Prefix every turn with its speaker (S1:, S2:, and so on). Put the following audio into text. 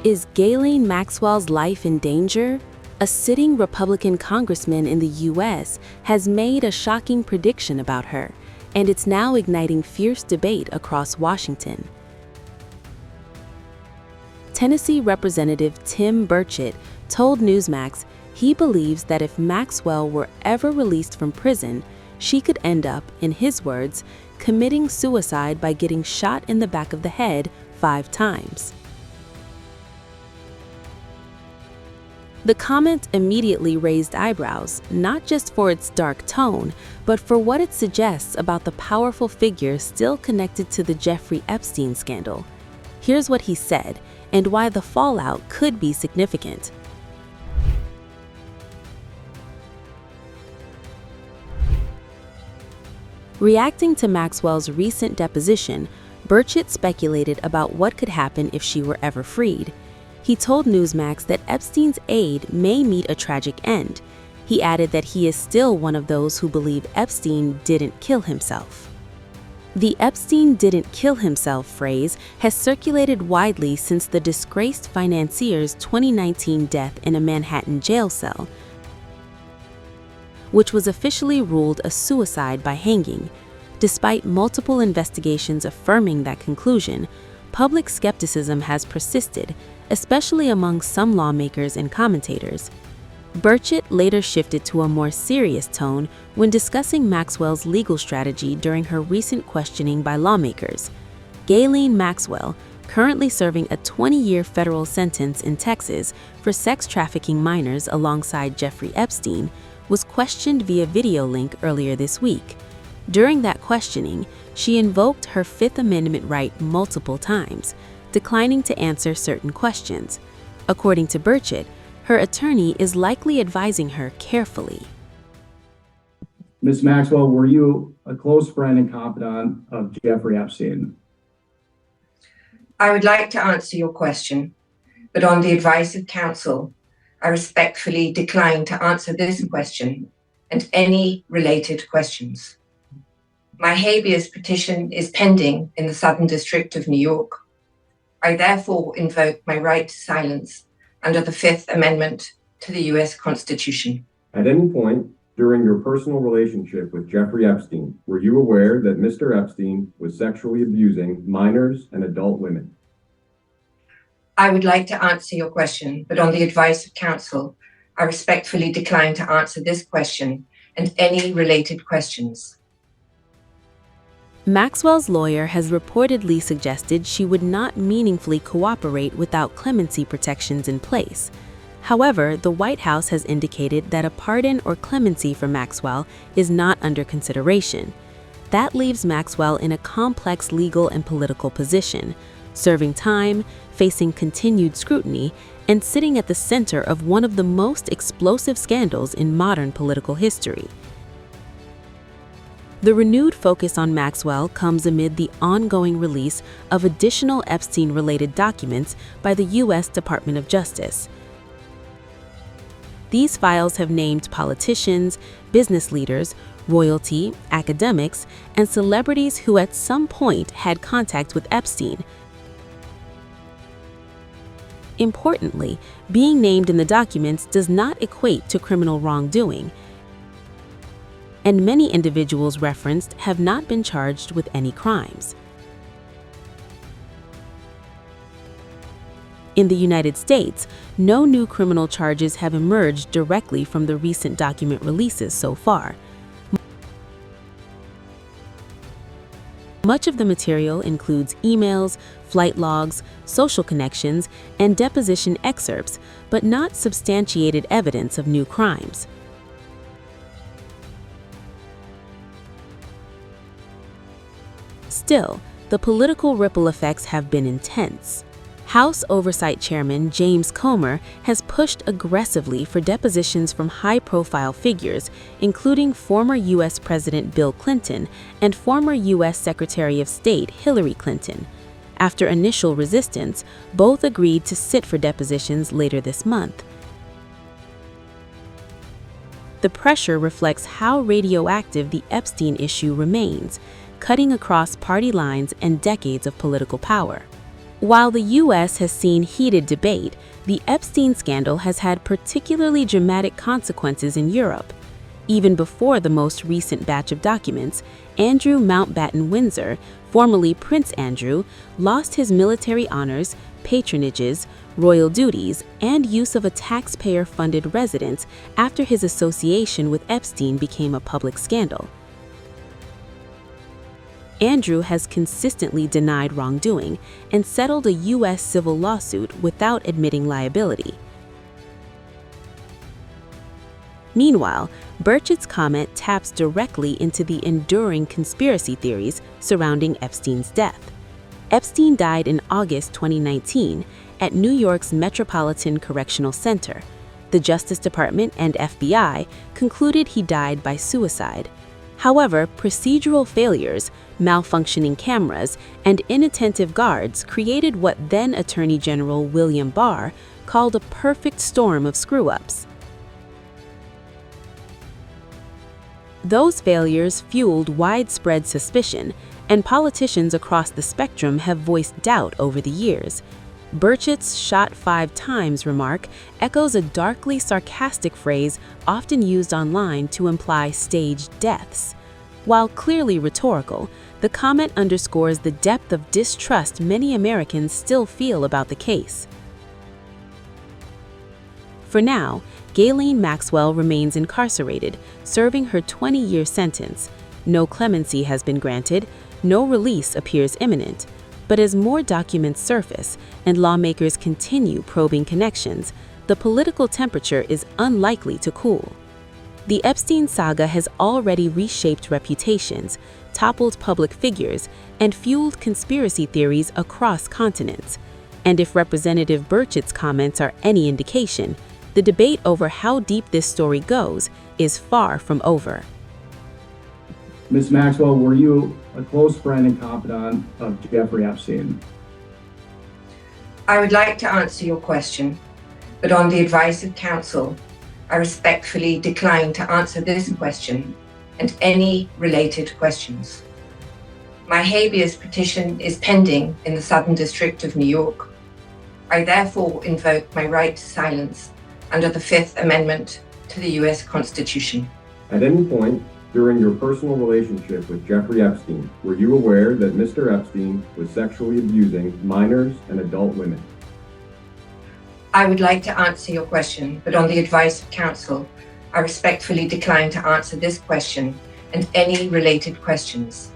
S1: Is Ghislaine Maxwell's life in danger? A sitting Republican congressman in the U.S. has made a shocking prediction about her, and it's now igniting fierce debate across Washington. Tennessee Representative Tim Burchett told Newsmax he believes that if Maxwell were ever released from prison, she could end up, in his words, committing suicide by getting shot in the back of the head 5 times. The comment immediately raised eyebrows, not just for its dark tone, but for what it suggests about the powerful figure still connected to the Jeffrey Epstein scandal. Here's what he said, and why the fallout could be significant. Reacting to Maxwell's recent deposition, Burchett speculated about what could happen if she were ever freed. He told Newsmax that Epstein's aide may meet a tragic end. He added that he is still one of those who believe Epstein didn't kill himself. The "Epstein didn't kill himself" phrase has circulated widely since the disgraced financier's 2019 death in a Manhattan jail cell, which was officially ruled a suicide by hanging. Despite multiple investigations affirming that conclusion, public skepticism has persisted, especially among some lawmakers and commentators. Burchett later shifted to a more serious tone when discussing Maxwell's legal strategy during her recent questioning by lawmakers. Ghislaine Maxwell, currently serving a 20-year federal sentence in Texas for sex trafficking minors alongside Jeffrey Epstein, was questioned via video link earlier this week. During that questioning, she invoked her Fifth Amendment right multiple times, declining to answer certain questions. According to Burchett, her attorney is likely advising her carefully.
S2: Ms. Maxwell, were you a close friend and confidant of Jeffrey Epstein?
S3: I would like to answer your question, but on the advice of counsel, I respectfully decline to answer this question and any related questions. My habeas petition is pending in the Southern District of New York. I therefore invoke my right to silence under the Fifth Amendment to the U.S. Constitution.
S4: At any point during your personal relationship with Jeffrey Epstein, were you aware that Mr. Epstein was sexually abusing minors and adult women?
S3: I would like to answer your question, but on the advice of counsel, I respectfully decline to answer this question and any related questions.
S1: Maxwell's lawyer has reportedly suggested she would not meaningfully cooperate without clemency protections in place. However, the White House has indicated that a pardon or clemency for Maxwell is not under consideration. That leaves Maxwell in a complex legal and political position, serving time, facing continued scrutiny, and sitting at the center of one of the most explosive scandals in modern political history. The renewed focus on Maxwell comes amid the ongoing release of additional Epstein-related documents by the U.S. Department of Justice. These files have named politicians, business leaders, royalty, academics, and celebrities who at some point had contact with Epstein. Importantly, being named in the documents does not equate to criminal wrongdoing, and many individuals referenced have not been charged with any crimes. In the United States, no new criminal charges have emerged directly from the recent document releases so far. Much of the material includes emails, flight logs, social connections, and deposition excerpts, but not substantiated evidence of new crimes. Still, the political ripple effects have been intense. House Oversight Chairman James Comer has pushed aggressively for depositions from high-profile figures, including former U.S. President Bill Clinton and former U.S. Secretary of State Hillary Clinton. After initial resistance, both agreed to sit for depositions later this month. The pressure reflects how radioactive the Epstein issue remains, cutting across party lines and decades of political power. While the U.S. has seen heated debate, the Epstein scandal has had particularly dramatic consequences in Europe. Even before the most recent batch of documents, Andrew Mountbatten Windsor, formerly Prince Andrew, lost his military honors, patronages, royal duties, and use of a taxpayer-funded residence after his association with Epstein became a public scandal. Andrew has consistently denied wrongdoing and settled a U.S. civil lawsuit without admitting liability. Meanwhile, Burchett's comment taps directly into the enduring conspiracy theories surrounding Epstein's death. Epstein died in August 2019 at New York's Metropolitan Correctional Center. The Justice Department and FBI concluded he died by suicide. However, procedural failures, malfunctioning cameras, and inattentive guards created what then Attorney General William Barr called a perfect storm of screw-ups. Those failures fueled widespread suspicion, and politicians across the spectrum have voiced doubt over the years. Burchett's "shot 5 times" remark echoes a darkly sarcastic phrase often used online to imply staged deaths. While clearly rhetorical, the comment underscores the depth of distrust many Americans still feel about the case. For now, Ghislaine Maxwell remains incarcerated, serving her 20-year sentence. No clemency has been granted, no release appears imminent. But as more documents surface and lawmakers continue probing connections, the political temperature is unlikely to cool. The Epstein saga has already reshaped reputations, toppled public figures, and fueled conspiracy theories across continents. And if Representative Burchett's comments are any indication, the debate over how deep this story goes is far from over.
S2: Ms. Maxwell, were you a close friend and confidant of Jeffrey Epstein?
S3: I would like to answer your question, but on the advice of counsel, I respectfully decline to answer this question and any related questions. My habeas petition is pending in the Southern District of New York. I therefore invoke my right to silence under the Fifth Amendment to the U.S. Constitution.
S4: At any point during your personal relationship with Jeffrey Epstein, were you aware that Mr. Epstein was sexually abusing minors and adult women?
S3: I would like to answer your question, but on the advice of counsel, I respectfully decline to answer this question and any related questions.